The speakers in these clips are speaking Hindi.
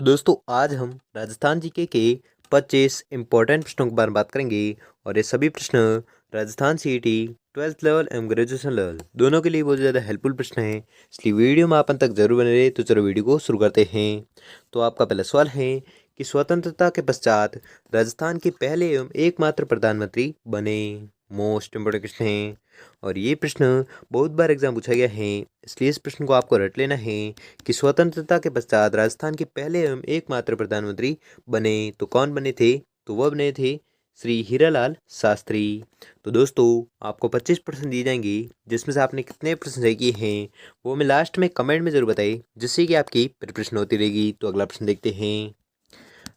दोस्तों आज हम राजस्थान जीके के 25 इम्पोर्टेंट प्रश्नों के बारे में बात करेंगे और ये सभी प्रश्न राजस्थान सीईटी 12th लेवल एवं ग्रेजुएशन लेवल दोनों के लिए बहुत ज़्यादा हेल्पफुल प्रश्न हैं, इसलिए वीडियो में आप अंत तक जरूर बने रहे। तो चलो वीडियो को शुरू करते हैं। तो आपका पहला सवाल है कि स्वतंत्रता के पश्चात राजस्थान के पहले एवं एकमात्र प्रधानमंत्री बने। मोस्ट इम्पोर्टेंट क्वेश्चन है और ये प्रश्न बहुत बार एग्जाम पूछा गया है, इसलिए इस प्रश्न को आपको रट लेना है कि स्वतंत्रता के पश्चात राजस्थान के पहले एवं एकमात्र प्रधानमंत्री बने। तो कौन बने थे? तो वह बने थे श्री हीरालाल शास्त्री। तो दोस्तों आपको 25% दिए जाएंगे, जिसमें से आपने कितने प्रश्न सही किए हैं वो मैं लास्ट में कमेंट में जरूर बताइए, जिससे कि आपकी प्रिपरेशन होती रहेगी। तो अगला प्रश्न देखते हैं।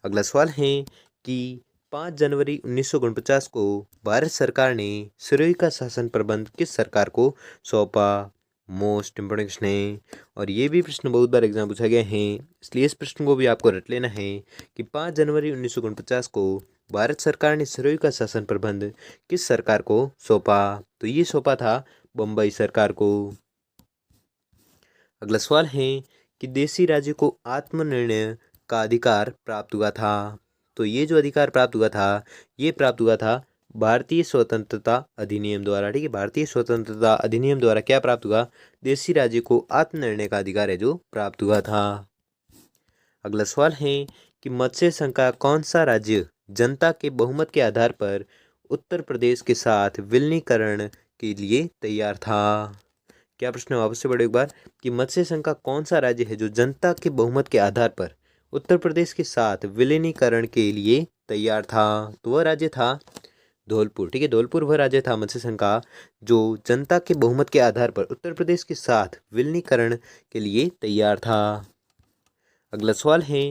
अगला सवाल है कि 5 जनवरी 1949 को भारत सरकार ने सिरोही का शासन प्रबंध किस सरकार को सौंपा। मोस्ट इम्पोर्टेंट क्वेश्चन है और ये भी प्रश्न बहुत बार एग्जाम पूछा गया है, इसलिए इस प्रश्न को भी आपको रट लेना है कि 5 जनवरी 1949 को भारत सरकार ने सिरोही का शासन प्रबंध किस सरकार को सौंपा। तो ये सौंपा था बम्बई सरकार को। अगला सवाल है कि देशी राज्य को आत्मनिर्णय का अधिकार प्राप्त हुआ था। तो ये जो अधिकार प्राप्त हुआ था ये प्राप्त हुआ था भारतीय स्वतंत्रता अधिनियम द्वारा। ठीक है, भारतीय स्वतंत्रता अधिनियम द्वारा क्या प्राप्त हुआ? देशी राज्य को आत्मनिर्णय का अधिकार है जो प्राप्त हुआ था। अगला सवाल है कि मत्स्य संघ का कौन सा राज्य जनता के बहुमत के आधार पर उत्तर प्रदेश के साथ विलीनीकरण के लिए तैयार था। क्या प्रश्न है? वापस से पढ़ो एक बार कि मत्स्य संघ का कौन सा राज्य है जो जनता के बहुमत के आधार पर उत्तर प्रदेश के साथ विलीनीकरण के लिए तैयार था। तो वह राज्य था धौलपुर। ठीक है, धौलपुर वह राज्य था मत्स्य संघ का जो जनता के बहुमत के आधार पर उत्तर प्रदेश के साथ विलीनीकरण के लिए तैयार था। अगला सवाल है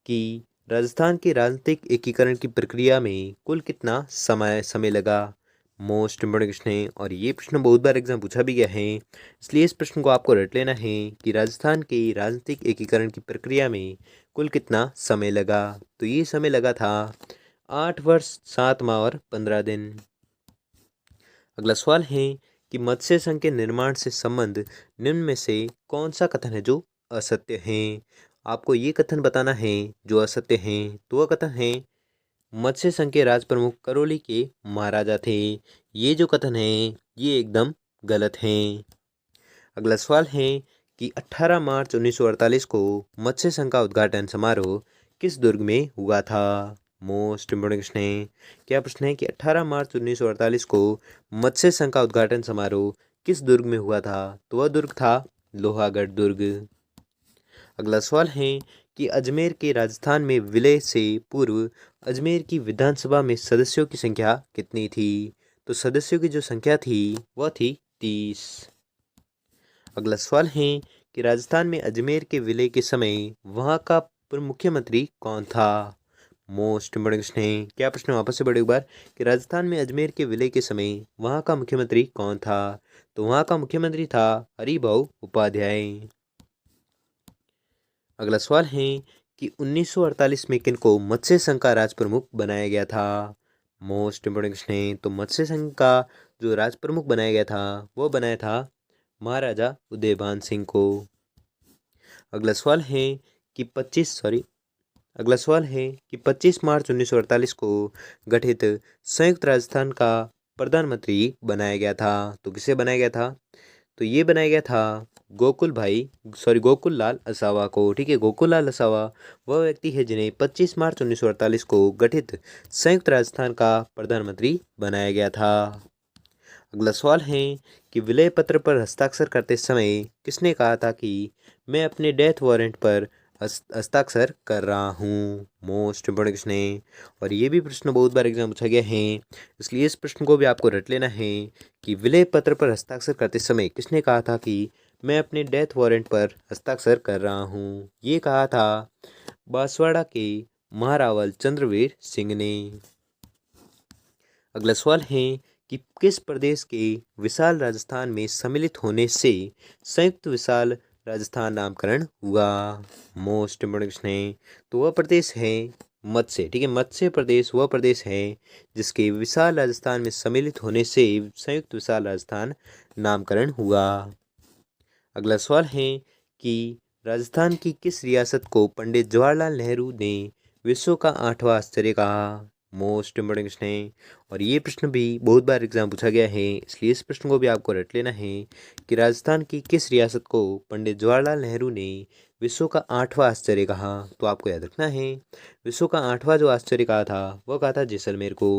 कि राजस्थान के राजनीतिक एकीकरण की प्रक्रिया में कुल कितना समय लगा। मोस्ट इम्पोर्टेंट क्वेश्चन है और ये प्रश्न बहुत बार एग्जाम पूछा भी गया है, इसलिए इस प्रश्न को आपको रट लेना है कि राजस्थान के राजनीतिक एकीकरण की प्रक्रिया में कुल कितना समय लगा। तो ये समय लगा था 8 वर्ष 7 माह और 15 दिन। अगला सवाल है कि मत्स्य संघ के निर्माण से संबंध निम्न में से कौन सा कथन है जो असत्य है। आपको ये कथन बताना है जो असत्य है। तो वह कथन है मत्स्य संघ के राज प्रमुख करौली के महाराजा थे। ये जो कथन है ये एकदम गलत है। अगला सवाल है कि 18 मार्च 1948 को मत्स्य संघ का उद्घाटन समारोह किस दुर्ग में हुआ था। मोस्ट इम्पोर्टेंट क्वेश्चन है। क्या प्रश्न है कि 18 मार्च 1948 को मत्स्य संघ का उद्घाटन समारोह किस दुर्ग में हुआ था। तो वह दुर्ग था लोहागढ़ दुर्ग। अगला सवाल है कि अजमेर के राजस्थान में विलय से पूर्व अजमेर की विधानसभा में सदस्यों की संख्या कितनी थी। तो सदस्यों की जो संख्या थी वह थी 30। अगला सवाल है कि राजस्थान में अजमेर के विलय के समय वहाँ का मुख्यमंत्री कौन था। मोस्ट इम्पोर्टेंट क्वेश्चन है। क्या प्रश्न वापस से पढ़ो एक बार कि राजस्थान में अजमेर के विलय के समय वहाँ का मुख्यमंत्री कौन था। तो वहाँ का मुख्यमंत्री था हरिभाऊ उपाध्याय। अगला सवाल है कि 1948 में किनको मत्स्य संघ का राज प्रमुख बनाया गया था। मोस्ट इम्पोर्टेंट क्वेश्चन है। तो मत्स्य संघ का जो राज प्रमुख बनाया गया था वो बनाया था महाराजा उदयभान सिंह को। अगला सवाल है कि 25 मार्च 1948 को गठित संयुक्त राजस्थान का प्रधानमंत्री बनाया गया था। तो किसे बनाया गया था? तो ये बनाया गया था गोकुल लाल असावा को। ठीक है, गोकुल लाल असावा वह व्यक्ति है जिन्हें 25 मार्च 1948 को गठित संयुक्त राजस्थान का प्रधानमंत्री बनाया गया था। अगला सवाल है कि विलय पत्र पर हस्ताक्षर करते समय किसने कहा था कि मैं अपने डेथ वारंट पर हस्ताक्षर कर रहा हूँ। मोस्ट इम्पोर्टेंट क्वेश्चन है और ये भी प्रश्न बहुत बार एग्जाम पूछा गया है, इसलिए इस प्रश्न को भी आपको रट लेना है कि विलय पत्र पर हस्ताक्षर करते समय किसने कहा था कि मैं अपने डेथ वारंट पर हस्ताक्षर कर रहा हूँ। ये कहा था बांसवाड़ा के महारावल चंद्रवीर सिंह ने। अगला सवाल है कि किस प्रदेश के विशाल राजस्थान में सम्मिलित होने से संयुक्त विशाल राजस्थान नामकरण हुआ। मोस्ट इम्पोर्टेंट क्वेश्चन है। तो वह प्रदेश है मत्स्य। ठीक है, मत्स्य प्रदेश वह प्रदेश है जिसके विशाल राजस्थान में सम्मिलित होने से संयुक्त विशाल राजस्थान नामकरण हुआ। अगला सवाल है कि राजस्थान की किस रियासत को पंडित जवाहरलाल नेहरू ने विश्व का 8वां आश्चर्य कहा? मोस्ट इम्पोर्टेंट क्वेश्चन है और ये प्रश्न भी बहुत बार एग्जाम पूछा गया है, इसलिए इस प्रश्न को भी आपको रट लेना है कि राजस्थान की किस रियासत को पंडित जवाहरलाल नेहरू ने विश्व का 8वां आश्चर्य कहा? तो आपको याद रखना है विश्व का 8वां जो आश्चर्य कहा था वह कहा था जैसलमेर को।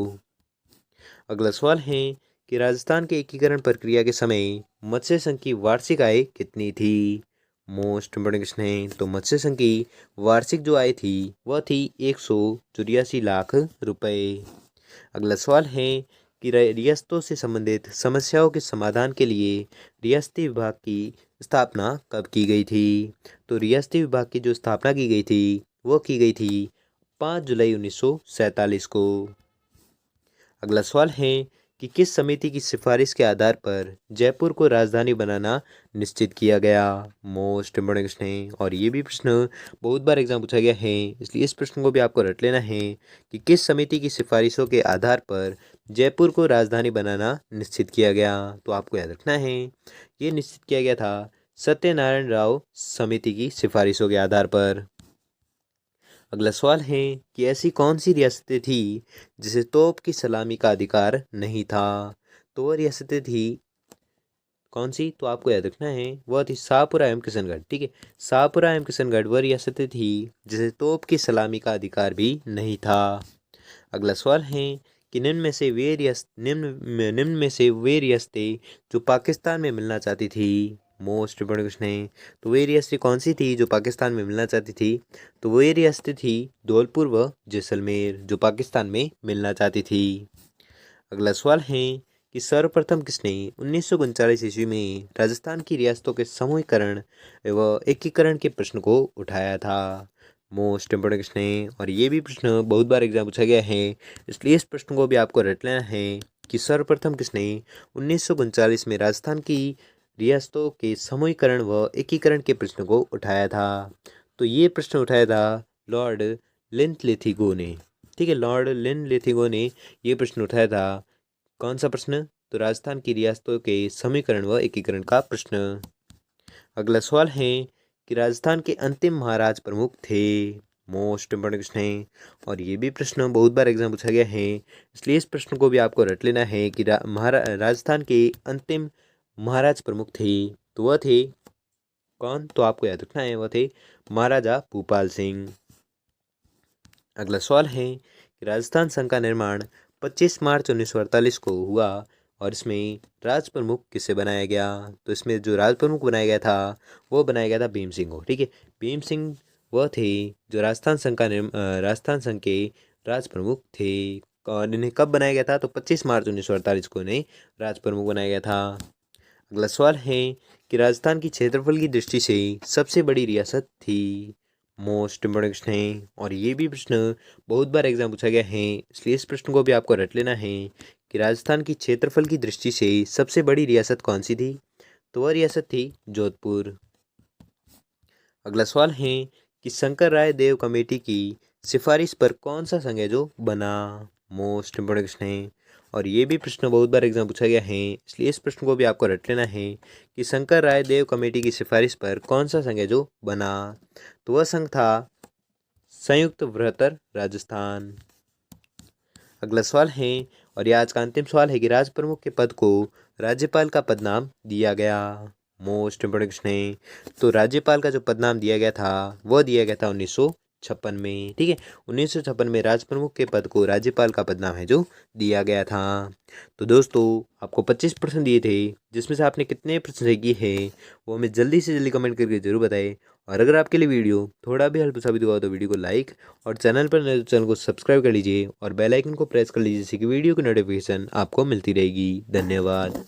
अगला सवाल है कि राजस्थान के एकीकरण प्रक्रिया के समय मत्स्य संघ की वार्षिक आय कितनी थी? मोस्ट इम्पोर्टेंट क्वेश्चन है। तो मत्स्य संघ की वार्षिक जो आय थी वह थी 184 लाख रुपए। अगला सवाल है कि रियासतों से संबंधित समस्याओं के समाधान के लिए रियासती विभाग की स्थापना कब की गई थी? तो रियासती विभाग की जो स्थापना की गई थी वो की गई थी 5 जुलाई 1947 को। अगला सवाल है कि किस समिति की सिफारिश के आधार पर जयपुर को राजधानी बनाना निश्चित किया गया? मोस्ट इम्पोर्टेंट क्वेश्चन है और ये भी प्रश्न बहुत बार एग्जाम पूछा गया है, इसलिए इस प्रश्न को भी आपको रट लेना है कि किस समिति की सिफारिशों के आधार पर जयपुर को राजधानी बनाना निश्चित किया गया? तो आपको याद रखना है ये निश्चित किया गया था सत्यनारायण राव समिति की सिफारिशों के आधार पर। अगला सवाल है कि ऐसी कौन सी रियासतें थी जिसे तोप की सलामी का अधिकार नहीं था? तो वह रियासतें थी कौन सी? तो आपको याद रखना है वह थी शाहपुरा एवं किशनगढ़। ठीक है, शाहपुरा एवं किशनगढ़ वह रियासतें थी जिसे तोप की सलामी का अधिकार भी नहीं था। अगला सवाल है कि निम्न में से वे रियासतें जो पाकिस्तान में मिलना चाहती थी। मोस्ट इम्पोर्टेंट क्वेश्चन है। तो वे रियासतें कौन सी थी जो पाकिस्तान में मिलना चाहती थी? तो वे रियासतें थी धौलपुर व जैसलमेर जो पाकिस्तान में मिलना चाहती थी। अगला सवाल है कि सर्वप्रथम किसने 1939 ईस्वी में राजस्थान की रियासतों के समूहीकरण एवं एकीकरण के प्रश्न को उठाया था? मोस्ट इम्पोर्टेंट क्वेश्चन है और ये भी प्रश्न बहुत बार एग्जाम पूछा गया है, इसलिए इस प्रश्न को भी आपको रट लेना है कि सर्वप्रथम किसने 1939 में राजस्थान की रियासतों के समूहीकरण व एकीकरण के प्रश्न को उठाया था? तो ये प्रश्न उठाया था लॉर्ड लिंथलिथिगो ने। ठीक है, लॉर्ड लिंथलिथिगो ने ये प्रश्न उठाया था। कौन सा प्रश्न? तो राजस्थान की रियासतों के समीकरण व एकीकरण का प्रश्न। अगला सवाल है कि राजस्थान के अंतिम महाराज प्रमुख थे। मोस्ट इम्पोर्टेंट क्वेश्चन है और ये भी प्रश्न बहुत बार एग्जाम पूछा गया है, इसलिए इस प्रश्न को भी आपको रट लेना है कि राजस्थान के अंतिम महाराज प्रमुख थे तो वह थे कौन? तो आपको याद रखना है वह थे महाराजा भूपाल सिंह। अगला सवाल है कि राजस्थान संघ का निर्माण 25 मार्च 1948 को हुआ और इसमें राज प्रमुख किसे बनाया गया? तो इसमें जो राज प्रमुख बनाया गया था वो बनाया गया था भीम सिंह को। ठीक है, भीम सिंह वह थे जो राजस्थान संघ के राज प्रमुख थे। और इन्हें कब बनाया गया था? तो 25 मार्च 1948 को इन्हें राज प्रमुख बनाया गया था। अगला सवाल है कि राजस्थान की क्षेत्रफल की दृष्टि से सबसे बड़ी रियासत थी। मोस्ट इम्पोर्टेंट क्वेश्चन है और ये भी प्रश्न बहुत बार एग्जाम पूछा गया है, इसलिए इस प्रश्न को भी आपको रट लेना है कि राजस्थान की क्षेत्रफल की दृष्टि से सबसे बड़ी रियासत कौन सी थी? तो वह रियासत थी जोधपुर। अगला सवाल है कि शंकर राय देव कमेटी की सिफारिश पर कौन सा संघ है जो बना? मोस्ट इम्पोर्टेंट क्वेश्चन है और ये भी प्रश्न बहुत बार एग्जाम पूछा गया है, इसलिए इस प्रश्न को भी आपको रट लेना है कि शंकर राय देव कमेटी की सिफारिश पर कौन सा संघ है जो बना? तो वह संघ था संयुक्त बृहत्तर राजस्थान। अगला सवाल है और ये आज का अंतिम सवाल है कि राज प्रमुख के पद को राज्यपाल का पदनाम दिया गया। मोस्ट इम्पोर्टेंट क्वेश्चन है। तो राज्यपाल का जो पदनाम दिया गया था वह दिया गया था 1956 में। ठीक है, 1956 में राज प्रमुख के पद को राज्यपाल का पदनाम है जो दिया गया था। तो दोस्तों आपको 25 प्रश्न दिए थे, जिसमें से आपने कितने प्रश्न सही किए हैं वो हमें जल्दी से जल्दी कमेंट करके जरूर बताएं। और अगर आपके लिए वीडियो थोड़ा भी हेल्प साबित हुआ तो वीडियो को लाइक और चैनल पर नए तो चैनल को सब्सक्राइब कर लीजिए और बेल आइकन को प्रेस कर लीजिए जिससे कि वीडियो की नोटिफिकेशन आपको मिलती रहेगी। धन्यवाद।